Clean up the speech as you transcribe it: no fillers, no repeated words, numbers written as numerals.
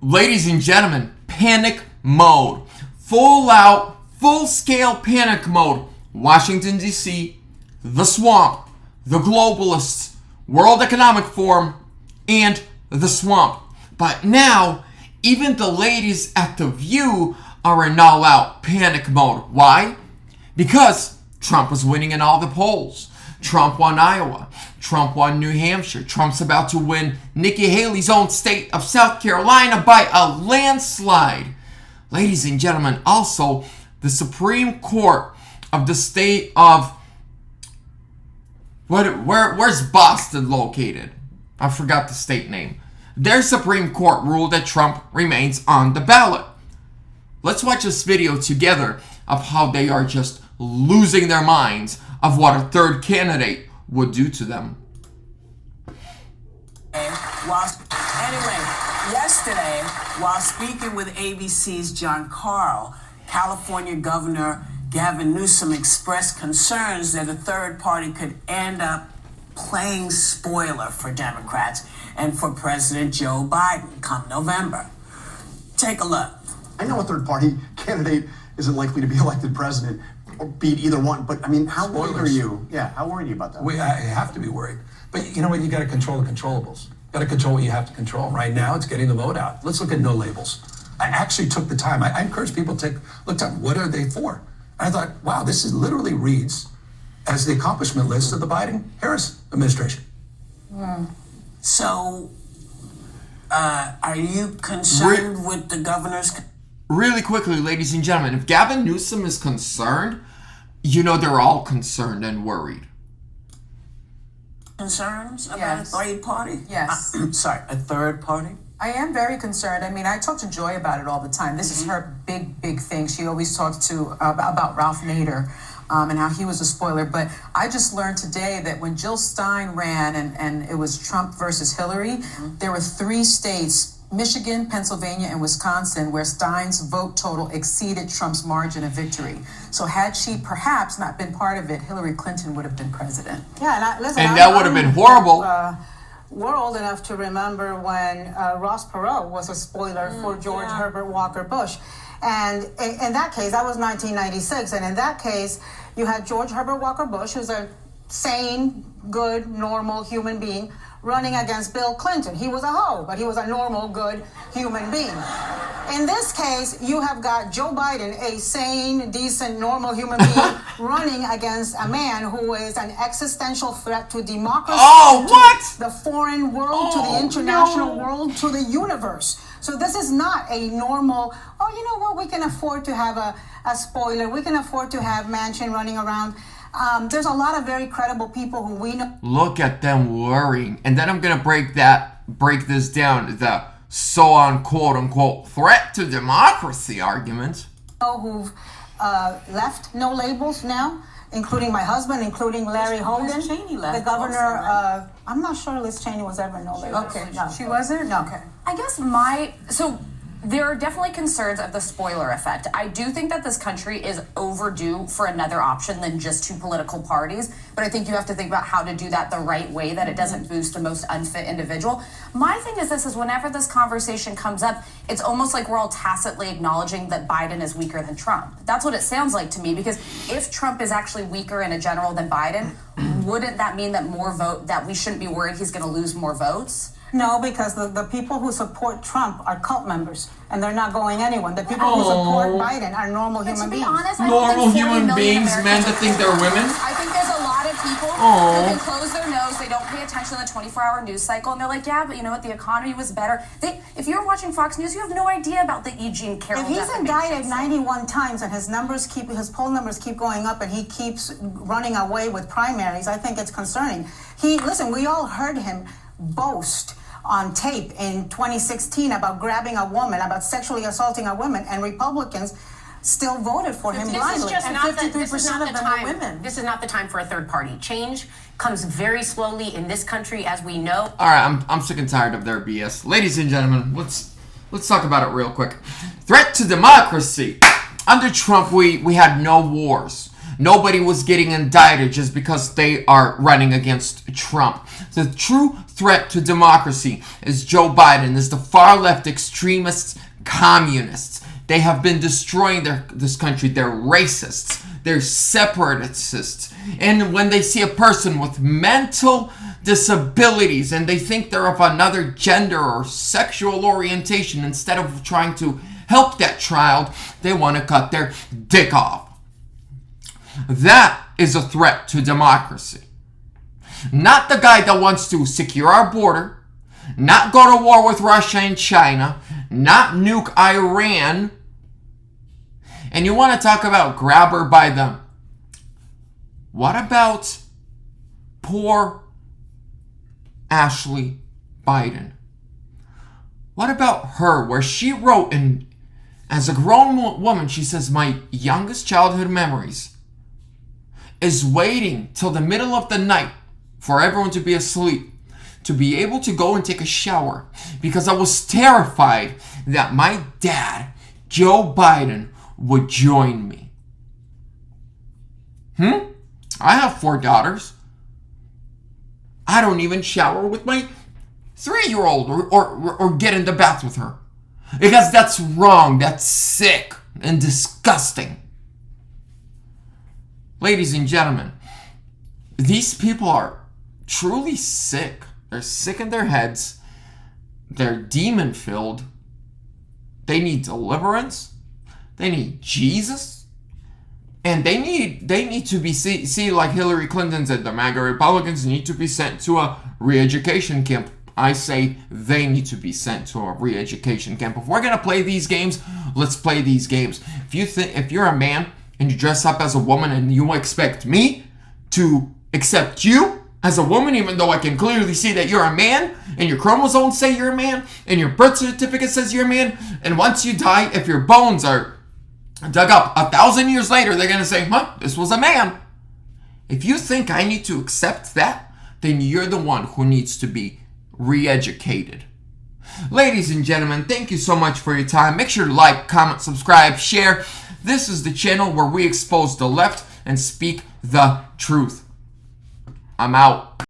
Ladies and gentlemen, panic mode. Full out, full scale panic mode. Washington, D.C., the swamp, the globalists, World Economic Forum, and the swamp. But now, even the ladies at The View are in all out panic mode. Why? Because Trump was winning in all the polls. Trump won Iowa. Trump won New Hampshire. Trump's about to win Nikki Haley's own state of South Carolina by a landslide. Ladies and gentlemen, also, the Supreme Court of the state of... Where's Boston located? I forgot the state name. Their Supreme Court ruled that Trump remains on the ballot. Let's watch this video together of how they are just losing their minds of what a third candidate would do to them. Anyway, yesterday, while speaking with ABC's John Carl, California Governor Gavin Newsom expressed concerns that a third party could end up playing spoiler for Democrats and for President Joe Biden come November. Take a look. I know a third party candidate isn't likely to be elected president or beat either one, but I mean, how worried are you? Yeah, how worried are you about that? I have to be worried. But you know what? You got to control the controllables. Got to control what you have to control. Right now, it's getting the vote out. Let's look at no labels. I actually took the time. I encourage people to look at what are they for. And I thought, wow, this is literally reads as the accomplishment list of the Biden-Harris administration. So, are you concerned with the governor's... Really quickly, ladies and gentlemen, if Gavin Newsom is concerned, you know they're all concerned and worried. Concerns about Yes. a third party? Yes. Sorry, a third party? I am very concerned. I mean, I talk to Joy about it all the time. This is her big thing. She always talks to about Ralph Nader and how he was a spoiler. But I just learned today that when Jill Stein ran and it was Trump versus Hillary, there were 3 states, Michigan, Pennsylvania, and Wisconsin, where Stein's vote total exceeded Trump's margin of victory. So had she perhaps not been part of it, Hillary Clinton would have been president. Yeah, And that would have been horrible. We're old enough to remember when Ross Perot was a spoiler for George Herbert Walker Bush. And in that case, that was 1996. And in that case, you had George Herbert Walker Bush, who's a sane, good, normal human being, running against Bill Clinton. He was a hoe, but he was a normal, good human being. In this case, you have got Joe Biden, a sane, decent, normal human being, running against a man who is an existential threat to democracy, to the foreign world, to the international world, to the universe. So this is not a normal, you know what, we can afford to have a spoiler, we can afford to have Manchin running around. There's a lot of very credible people who we know. Look at them worrying. And then I'm going to break this down, the so-on quote-unquote threat to democracy argument. Who've left no labels now, including my husband, including Larry Hogan. Liz Cheney left the governor, also, right? I'm not sure Liz Cheney was ever no labels. Okay, No. she wasn't? No. Okay. I guess so there are definitely concerns of the spoiler effect. I do think that this country is overdue for another option than just 2 political parties, but I think you have to think about how to do that the right way, that it doesn't boost the most unfit individual. My thing is this, is whenever this conversation comes up, it's almost like we're all tacitly acknowledging that Biden is weaker than Trump. That's what it sounds like to me, because if Trump is actually weaker in a general than Biden, wouldn't that mean that we shouldn't be worried he's going to lose more votes? No, because the people who support Trump are cult members, and they're not going anywhere. The people who support Biden are normal human beings. To be honest, Normal human beings, men that think they're women? I think there's a lot of people who can close their nose, they don't pay attention to the 24-hour news cycle, and they're like, yeah, but you know what, the economy was better. If you're watching Fox News, you have no idea about the E. Jean Carroll If he's defamation. indicted 91 times and his poll numbers keep going up and he keeps running away with primaries, I think it's concerning. Listen, we all heard him boast on tape in 2016 about grabbing a woman, about sexually assaulting a woman, and Republicans still voted for him blindly. And 53% of them are women. This is not the time for a third party. Change comes very slowly in this country, as we know. All right, I'm sick and tired of their BS. Ladies and gentlemen, let's talk about it real quick. Threat to democracy. Under Trump, we had no wars. Nobody was getting indicted just because they are running against Trump. The true threat to democracy is Joe Biden, is the far-left extremists, communists. They have been destroying this country. They're racists. They're separatists. And when they see a person with mental disabilities and they think they're of another gender or sexual orientation, instead of trying to help that child, they want to cut their dick off. That is a threat to democracy. Not the guy that wants to secure our border, not go to war with Russia and China, not nuke Iran. And you want to talk about grab her by the... What about poor Ashley Biden? What about her, where she wrote, as a grown woman, she says, my youngest childhood memories is waiting till the middle of the night for everyone to be asleep, to be able to go and take a shower, because I was terrified that my dad, Joe Biden, would join me. I have 4 daughters. I don't even shower with my 3-year-old or get in the bath with her. Because that's wrong. That's sick and disgusting. Ladies and gentlemen, these people are truly sick. They're sick in their heads. They're demon-filled. They need deliverance. They need Jesus. And they need to be see like Hillary Clinton said, the MAGA Republicans need to be sent to a re-education camp. I say they need to be sent to a re-education camp. If we're gonna play these games, let's play these games. If you're a man and you dress up as a woman and you expect me to accept you as a woman, even though I can clearly see that you're a man and your chromosomes say you're a man and your birth certificate says you're a man, and once you die, if your bones are dug up 1,000 years later, they're gonna say, this was a man. If you think I need to accept that, then you're the one who needs to be re-educated. Ladies and gentlemen, thank you so much for your time. Make sure to like, comment, subscribe, share. This is the channel where we expose the left and speak the truth. I'm out.